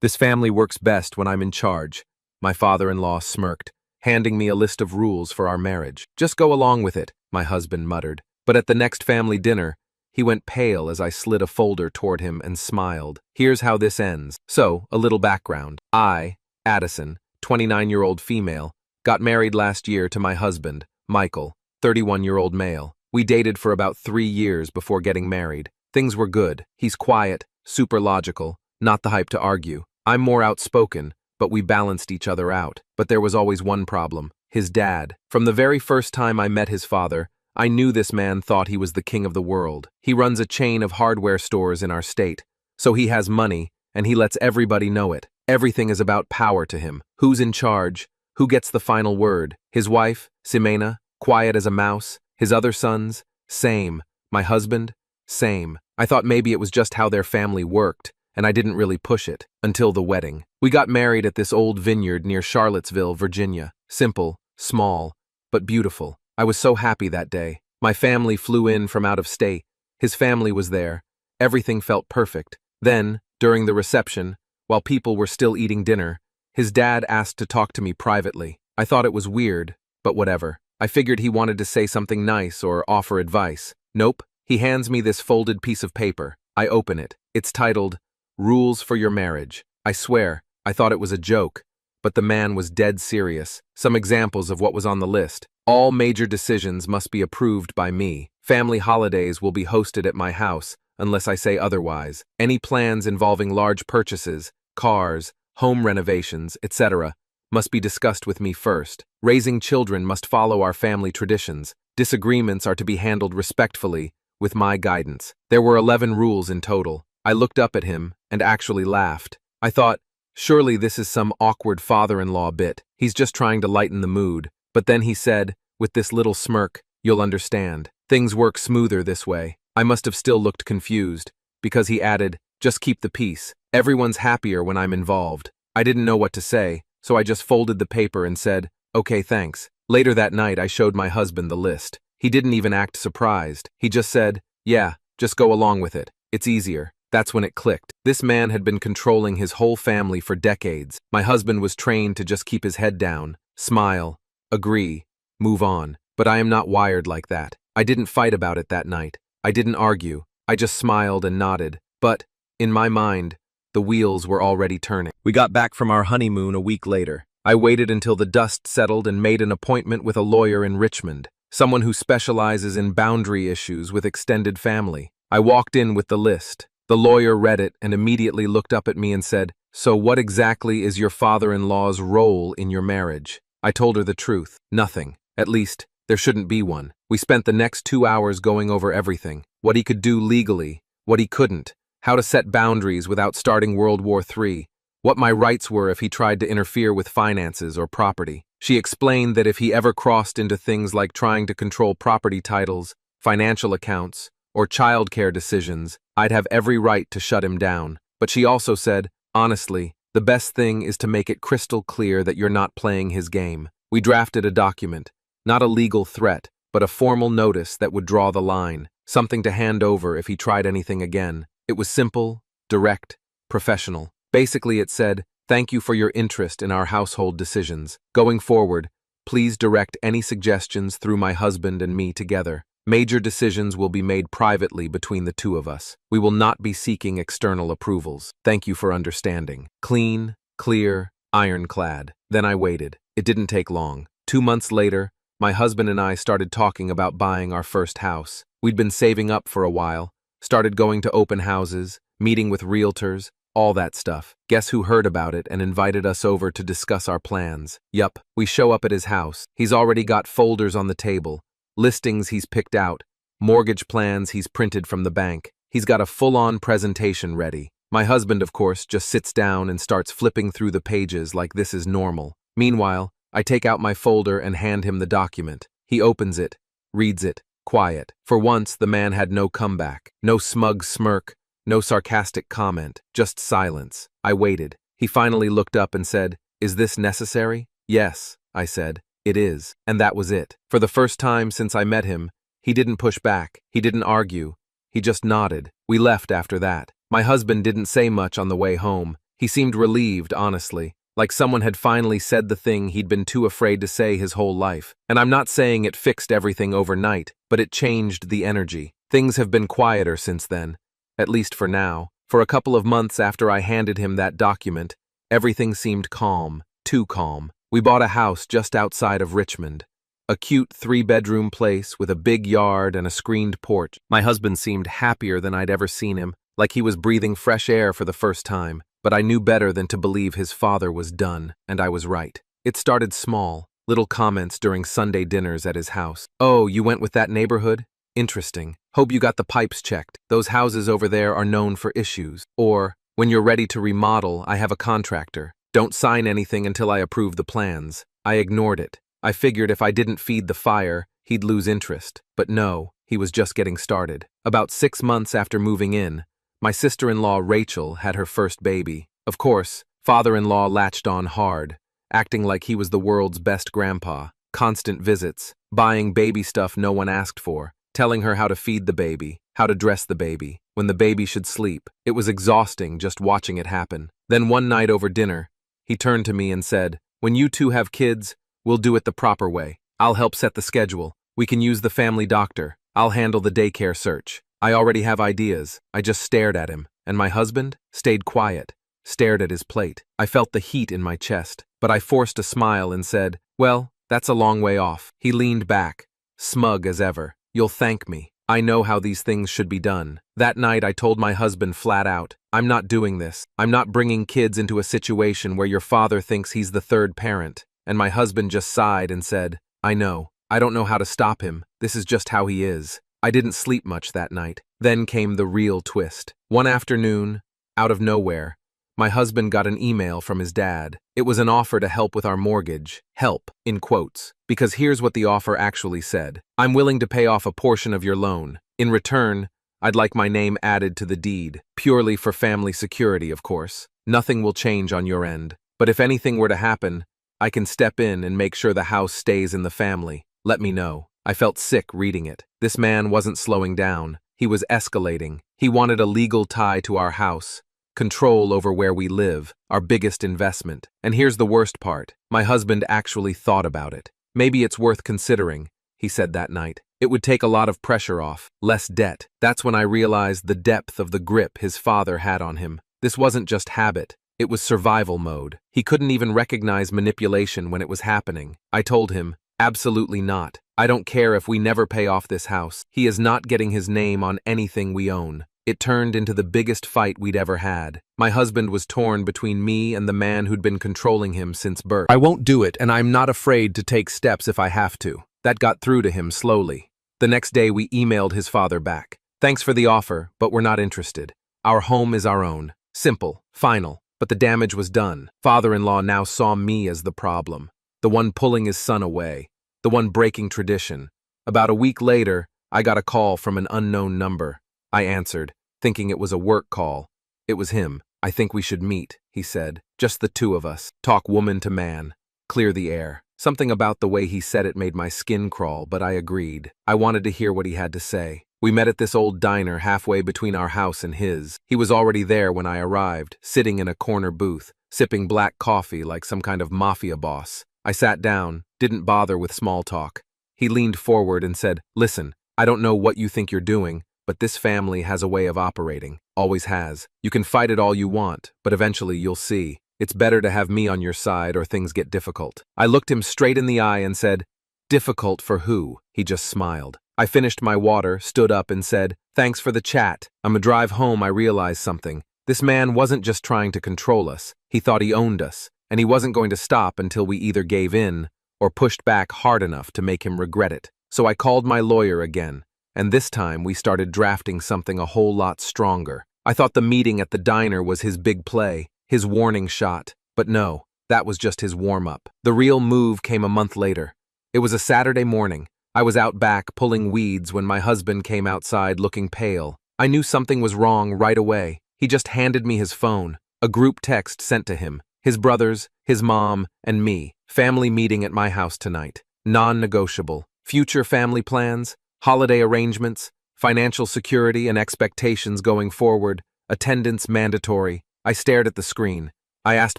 This family works best when I'm in charge. My father-in-law smirked, handing me a list of rules for our marriage. Just go along with it, my husband muttered. But at the next family dinner, he went pale as I slid a folder toward him and smiled. Here's how this ends. So, a little background. I, Addison, 29-year-old female, got married last year to my husband, Michael, 31-year-old male. We dated for about 3 years before getting married. Things were good. He's quiet, super logical, not the hype to argue. I'm more outspoken, but we balanced each other out. But there was always one problem: his dad. From the very first time I met his father, I knew this man thought he was the king of the world. He runs a chain of hardware stores in our state, so he has money, and he lets everybody know it. Everything is about power to him. Who's in charge? Who gets the final word? His wife, Ximena, quiet as a mouse. His other sons, same. My husband, same. I thought maybe it was just how their family worked, and I didn't really push it, until the wedding. We got married at this old vineyard near Charlottesville, Virginia. Simple, small, but beautiful. I was so happy that day. My family flew in from out of state. His family was there. Everything felt perfect. Then, during the reception, while people were still eating dinner, his dad asked to talk to me privately. I thought it was weird, but whatever. I figured he wanted to say something nice or offer advice. Nope. He hands me this folded piece of paper. I open it. It's titled, Rules for Your Marriage. I swear, I thought it was a joke, but the man was dead serious. Some examples of what was on the list. All major decisions must be approved by me. Family holidays will be hosted at my house, unless I say otherwise. Any plans involving large purchases, cars, home renovations, etc., must be discussed with me first. Raising children must follow our family traditions. Disagreements are to be handled respectfully, with my guidance. There were 11 rules in total. I looked up at him and actually laughed. I thought, surely this is some awkward father-in-law bit. He's just trying to lighten the mood. But then he said, with this little smirk, you'll understand. Things work smoother this way. I must have still looked confused, because he added, just keep the peace. Everyone's happier when I'm involved. I didn't know what to say, so I just folded the paper and said, okay, thanks. Later that night, I showed my husband the list. He didn't even act surprised. He just said, yeah, just go along with it. It's easier. That's when it clicked. This man had been controlling his whole family for decades. My husband was trained to just keep his head down, smile, agree, move on. But I am not wired like that. I didn't fight about it that night. I didn't argue. I just smiled and nodded. But, in my mind, the wheels were already turning. We got back from our honeymoon a week later. I waited until the dust settled and made an appointment with a lawyer in Richmond, someone who specializes in boundary issues with extended family. I walked in with the list. The lawyer read it and immediately looked up at me and said, so what exactly is your father-in-law's role in your marriage? I told her the truth. Nothing. At least, there shouldn't be one. We spent the next 2 hours going over everything. What he could do legally, what he couldn't, how to set boundaries without starting World War III, what my rights were if he tried to interfere with finances or property. She explained that if he ever crossed into things like trying to control property titles, financial accounts, or childcare decisions, I'd have every right to shut him down. But she also said, honestly, the best thing is to make it crystal clear that you're not playing his game. We drafted a document, not a legal threat, but a formal notice that would draw the line, something to hand over if he tried anything again. It was simple, direct, professional. Basically, it said, thank you for your interest in our household decisions. Going forward, please direct any suggestions through my husband and me together. Major decisions will be made privately between the two of us. We will not be seeking external approvals. Thank you for understanding. Clean, clear, ironclad. Then I waited. It didn't take long. 2 months later, my husband and I started talking about buying our first house. We'd been saving up for a while, started going to open houses, meeting with realtors, all that stuff. Guess who heard about it and invited us over to discuss our plans? Yup, we show up at his house. He's already got folders on the table, listings he's picked out, mortgage plans he's printed from the bank. He's got a full-on presentation ready. My husband, of course, just sits down and starts flipping through the pages like this is normal. Meanwhile, I take out my folder and hand him the document. He opens it, reads it, quiet. For once, the man had no comeback, no smug smirk, no sarcastic comment, just silence. I waited. He finally looked up and said, "Is this necessary?" "Yes," I said. "It is." And that was it. For the first time since I met him, he didn't push back. He didn't argue. He just nodded. We left after that. My husband didn't say much on the way home. He seemed relieved, honestly, like someone had finally said the thing he'd been too afraid to say his whole life. And I'm not saying it fixed everything overnight, but it changed the energy. Things have been quieter since then, at least for now. For a couple of months after I handed him that document, everything seemed calm, too calm. We bought a house just outside of Richmond. A cute 3-bedroom place with a big yard and a screened porch. My husband seemed happier than I'd ever seen him, like he was breathing fresh air for the first time. But I knew better than to believe his father was done, and I was right. It started small, little comments during Sunday dinners at his house. "Oh, you went with that neighborhood? Interesting. Hope you got the pipes checked. Those houses over there are known for issues." Or, "When you're ready to remodel, I have a contractor. Don't sign anything until I approve the plans." I ignored it. I figured if I didn't feed the fire, he'd lose interest. But no, he was just getting started. About 6 months after moving in, my sister-in-law Rachel had her first baby. Of course, father-in-law latched on hard, acting like he was the world's best grandpa. Constant visits, buying baby stuff no one asked for, telling her how to feed the baby, how to dress the baby, when the baby should sleep. It was exhausting just watching it happen. Then one night over dinner, he turned to me and said, "When you two have kids, we'll do it the proper way. I'll help set the schedule. We can use the family doctor. I'll handle the daycare search. I already have ideas." I just stared at him, and my husband stayed quiet, stared at his plate. I felt the heat in my chest, but I forced a smile and said, "Well, that's a long way off." He leaned back, smug as ever. "You'll thank me. I know how these things should be done." That night I told my husband flat out, "I'm not doing this. I'm not bringing kids into a situation where your father thinks he's the third parent." And my husband just sighed and said, "I know. I don't know how to stop him. This is just how he is." I didn't sleep much that night. Then came the real twist. One afternoon, out of nowhere, my husband got an email from his dad. It was an offer to help with our mortgage. Help, in quotes. Because here's what the offer actually said. "I'm willing to pay off a portion of your loan. In return, I'd like my name added to the deed. Purely for family security, of course. Nothing will change on your end. But if anything were to happen, I can step in and make sure the house stays in the family. Let me know." I felt sick reading it. This man wasn't slowing down. He was escalating. He wanted a legal tie to our house, control over where we live, our biggest investment. And here's the worst part. My husband actually thought about it. "Maybe it's worth considering," he said that night. "It would take a lot of pressure off, less debt." That's when I realized the depth of the grip his father had on him. This wasn't just habit. It was survival mode. He couldn't even recognize manipulation when it was happening. I told him, "Absolutely not. I don't care if we never pay off this house. He is not getting his name on anything we own." It turned into the biggest fight we'd ever had. My husband was torn between me and the man who'd been controlling him since birth. "I won't do it, and I'm not afraid to take steps if I have to." That got through to him slowly. The next day we emailed his father back. "Thanks for the offer, but we're not interested. Our home is our own. Simple, final." But the damage was done. Father-in-law now saw me as the problem, the one pulling his son away, the one breaking tradition. About a week later, I got a call from an unknown number. I answered, thinking it was a work call. It was him. "I think we should meet," he said. "Just the two of us. Talk woman to man. Clear the air." Something about the way he said it made my skin crawl, but I agreed. I wanted to hear what he had to say. We met at this old diner halfway between our house and his. He was already there when I arrived, sitting in a corner booth, sipping black coffee like some kind of mafia boss. I sat down, didn't bother with small talk. He leaned forward and said, "Listen, I don't know what you think you're doing, but this family has a way of operating. Always has. You can fight it all you want, but eventually you'll see. It's better to have me on your side or things get difficult." I looked him straight in the eye and said, "Difficult for who?" He just smiled. I finished my water, stood up and said, "Thanks for the chat." On the drive home I realized something. This man wasn't just trying to control us. He thought he owned us, and he wasn't going to stop until we either gave in or pushed back hard enough to make him regret it. So I called my lawyer again, and this time we started drafting something a whole lot stronger. I thought the meeting at the diner was his big play, his warning shot, but no, that was just his warm-up. The real move came a month later. It was a Saturday morning. I was out back pulling weeds when my husband came outside looking pale. I knew something was wrong right away. He just handed me his phone, a group text sent to him, his brothers, his mom, and me. "Family meeting at my house tonight. Non-negotiable. Future family plans, holiday arrangements, financial security and expectations going forward, attendance mandatory." I stared at the screen. I asked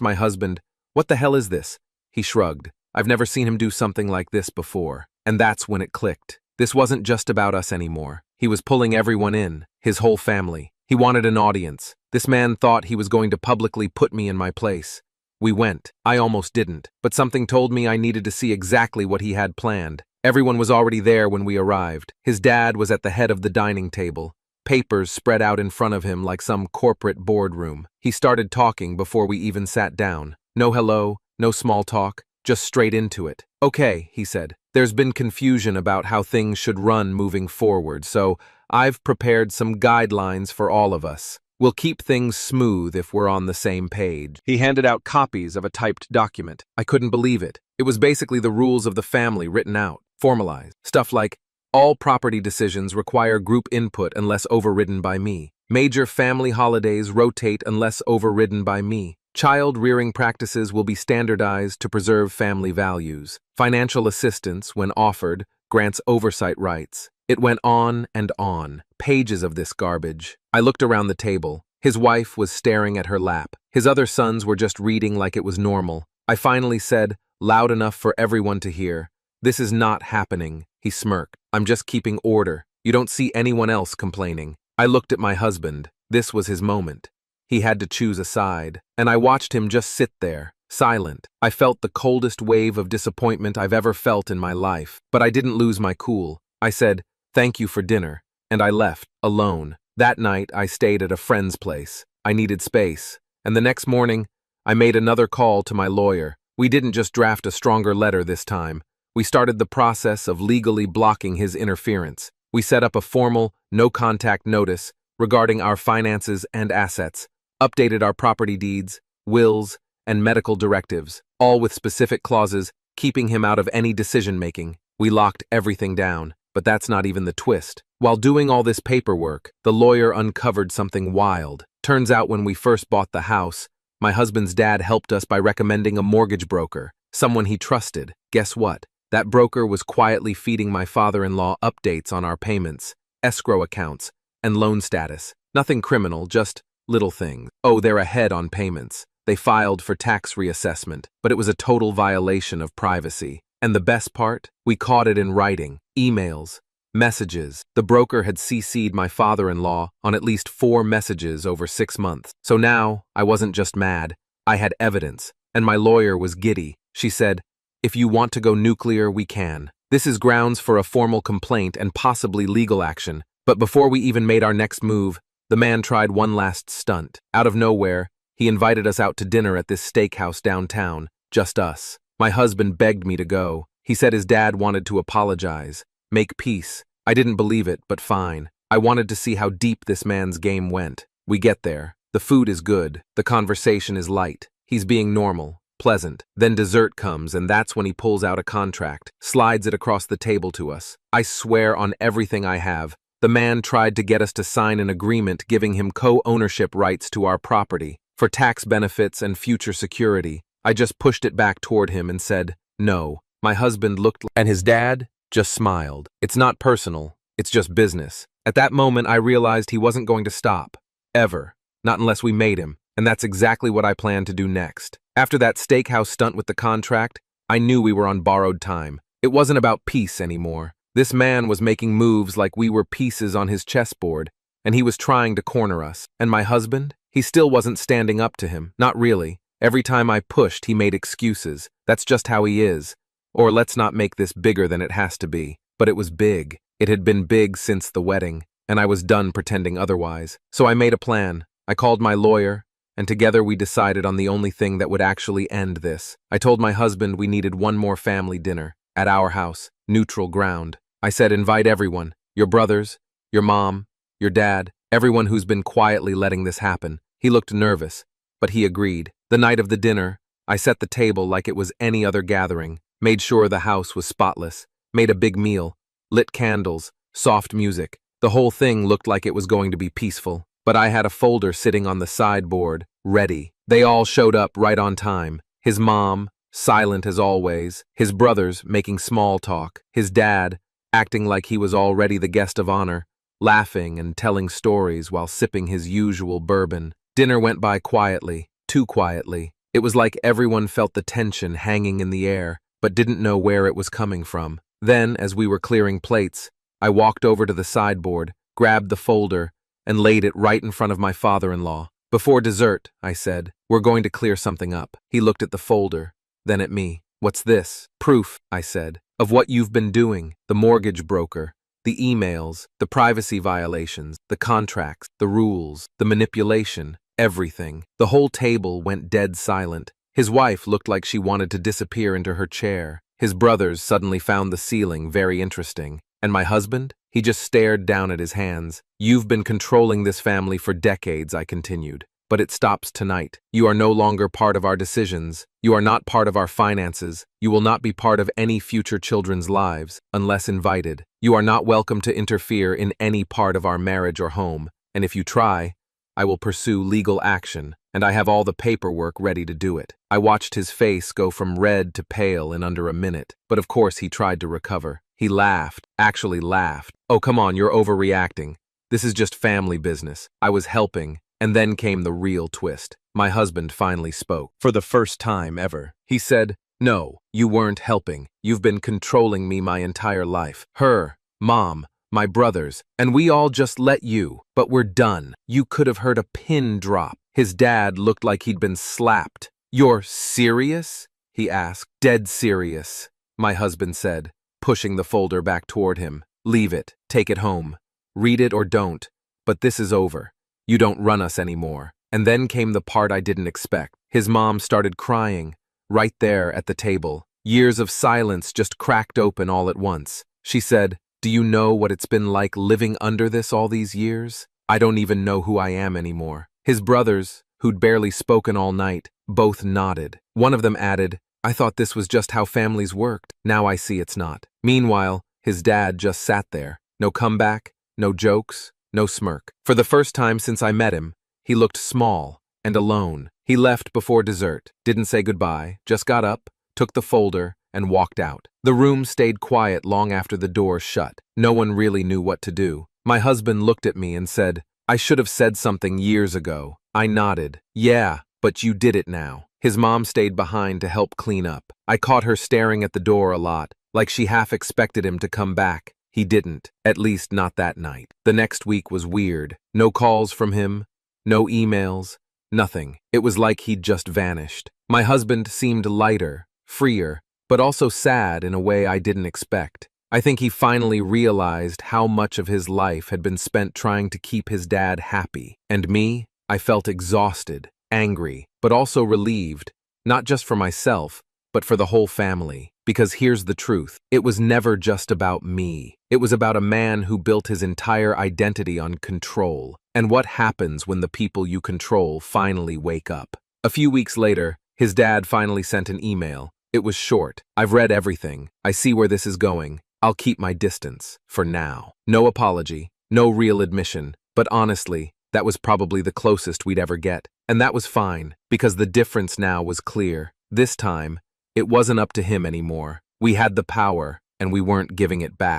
my husband, "What the hell is this?" He shrugged. I've never seen him do something like this before. And that's when it clicked. This wasn't just about us anymore. He was pulling everyone in, his whole family. He wanted an audience. This man thought he was going to publicly put me in my place. We went. I almost didn't, but something told me I needed to see exactly what he had planned. Everyone was already there when we arrived. His dad was at the head of the dining table, papers spread out in front of him like some corporate boardroom. He started talking before we even sat down. No hello, no small talk, just straight into it. "Okay," he said. "There's been confusion about how things should run moving forward, so I've prepared some guidelines for all of us. We'll keep things smooth if we're on the same page." He handed out copies of a typed document. I couldn't believe it. It was basically the rules of the family written out, formalized. Stuff like, all property decisions require group input unless overridden by me. Major family holidays rotate unless overridden by me. Child-rearing practices will be standardized to preserve family values. Financial assistance, when offered, grants oversight rights. It went on and on. Pages of this garbage. I looked around the table. His wife was staring at her lap. His other sons were just reading like it was normal. I finally said, loud enough for everyone to hear, "This is not happening." He smirked. "I'm just keeping order. You don't see anyone else complaining." I looked at my husband. This was his moment. He had to choose a side, and I watched him just sit there, silent. I felt the coldest wave of disappointment I've ever felt in my life, but I didn't lose my cool. I said, "Thank you for dinner," and I left, alone. That night, I stayed at a friend's place. I needed space, and the next morning, I made another call to my lawyer. We didn't just draft a stronger letter this time. We started the process of legally blocking his interference. We set up a formal, no-contact notice regarding our finances and assets, updated our property deeds, wills, and medical directives, all with specific clauses keeping him out of any decision-making. We locked everything down, but that's not even the twist. While doing all this paperwork, the lawyer uncovered something wild. Turns out when we first bought the house, my husband's dad helped us by recommending a mortgage broker, someone he trusted. Guess what? That broker was quietly feeding my father-in-law updates on our payments, escrow accounts, and loan status. Nothing criminal, just little things. Oh, they're ahead on payments. They filed for tax reassessment, but it was a total violation of privacy. And the best part? We caught it in writing, emails, messages. The broker had CC'd my father-in-law on at least 4 messages over 6 months. So now, I wasn't just mad, I had evidence, and my lawyer was giddy. She said, "If you want to go nuclear, we can. This is grounds for a formal complaint and possibly legal action." But before we even made our next move, the man tried one last stunt. Out of nowhere, he invited us out to dinner at this steakhouse downtown, just us. My husband begged me to go. He said his dad wanted to apologize, make peace. I didn't believe it, but fine. I wanted to see how deep this man's game went. We get there. The food is good. The conversation is light. He's being normal, pleasant. Then dessert comes, and that's when he pulls out a contract, slides it across the table to us. I swear on everything I have, the man tried to get us to sign an agreement giving him co-ownership rights to our property, for tax benefits and future security. I just pushed it back toward him and said, no. My husband looked, and his dad just smiled. It's not personal, it's just business. At that moment, I realized he wasn't going to stop. Ever. Not unless we made him. And that's exactly what I planned to do next. After that steakhouse stunt with the contract, I knew we were on borrowed time. It wasn't about peace anymore. This man was making moves like we were pieces on his chessboard, and he was trying to corner us. And my husband? He still wasn't standing up to him. Not really. Every time I pushed, he made excuses. That's just how he is. Or let's not make this bigger than it has to be. But it was big. It had been big since the wedding, and I was done pretending otherwise. So I made a plan. I called my lawyer, and together we decided on the only thing that would actually end this. I told my husband we needed one more family dinner, at our house, neutral ground. I said invite everyone, your brothers, your mom, your dad, everyone who's been quietly letting this happen. He looked nervous, but he agreed. The night of the dinner, I set the table like it was any other gathering, made sure the house was spotless, made a big meal, lit candles, soft music. The whole thing looked like it was going to be peaceful, but I had a folder sitting on the sideboard, ready. They all showed up right on time. His mom, silent as always, his brothers making small talk, his dad acting like he was already the guest of honor, laughing and telling stories while sipping his usual bourbon. Dinner went by quietly, too quietly. It was like everyone felt the tension hanging in the air, but didn't know where it was coming from. Then, as we were clearing plates, I walked over to the sideboard, grabbed the folder, and laid it right in front of my father-in-law. Before dessert, I said, we're going to clear something up. He looked at the folder, then at me. What's this? Proof, I said, of what you've been doing. The mortgage broker, the emails, the privacy violations, the contracts, the rules, the manipulation, everything. The whole table went dead silent. His wife looked like she wanted to disappear into her chair. His brothers suddenly found the ceiling very interesting. And my husband? He just stared down at his hands. You've been controlling this family for decades, I continued. But it stops tonight. You are no longer part of our decisions. You are not part of our finances. You will not be part of any future children's lives, unless invited. You are not welcome to interfere in any part of our marriage or home. And if you try, I will pursue legal action, and I have all the paperwork ready to do it. I watched his face go from red to pale in under a minute, but of course he tried to recover. He laughed, actually laughed. Oh, come on, you're overreacting. This is just family business. I was helping, and then came the real twist. My husband finally spoke, for the first time ever. He said, no, you weren't helping. You've been controlling me my entire life. Her, Mom, my brothers, and we all just let you. But we're done. You could have heard a pin drop. His dad looked like he'd been slapped. You're serious? He asked. Dead serious, my husband said, pushing the folder back toward him. Leave it. Take it home. Read it or don't. But this is over. You don't run us anymore. And then came the part I didn't expect. His mom started crying, right there at the table. Years of silence just cracked open all at once. She said, do you know what it's been like living under this all these years? I don't even know who I am anymore. His brothers, who'd barely spoken all night, both nodded. One of them added, I thought this was just how families worked. Now I see it's not. Meanwhile, his dad just sat there. No comeback, no jokes, no smirk. For the first time since I met him, he looked small and alone. He left before dessert, didn't say goodbye, just got up, took the folder, and walked out. The room stayed quiet long after the door shut. No one really knew what to do. My husband looked at me and said, I should have said something years ago. I nodded. Yeah, but you did it now. His mom stayed behind to help clean up. I caught her staring at the door a lot, like she half expected him to come back. He didn't, at least not that night. The next week was weird. No calls from him, no emails, nothing. It was like he'd just vanished. My husband seemed lighter, freer, but also sad in a way I didn't expect. I think he finally realized how much of his life had been spent trying to keep his dad happy. And me, I felt exhausted, angry, but also relieved, not just for myself, but for the whole family. Because here's the truth, it was never just about me. It was about a man who built his entire identity on control. And what happens when the people you control finally wake up? A few weeks later, his dad finally sent an email. It was short. I've read everything. I see where this is going. I'll keep my distance, for now. No apology, no real admission, but honestly, that was probably the closest we'd ever get. And that was fine, because the difference now was clear. This time, it wasn't up to him anymore. We had the power, and we weren't giving it back.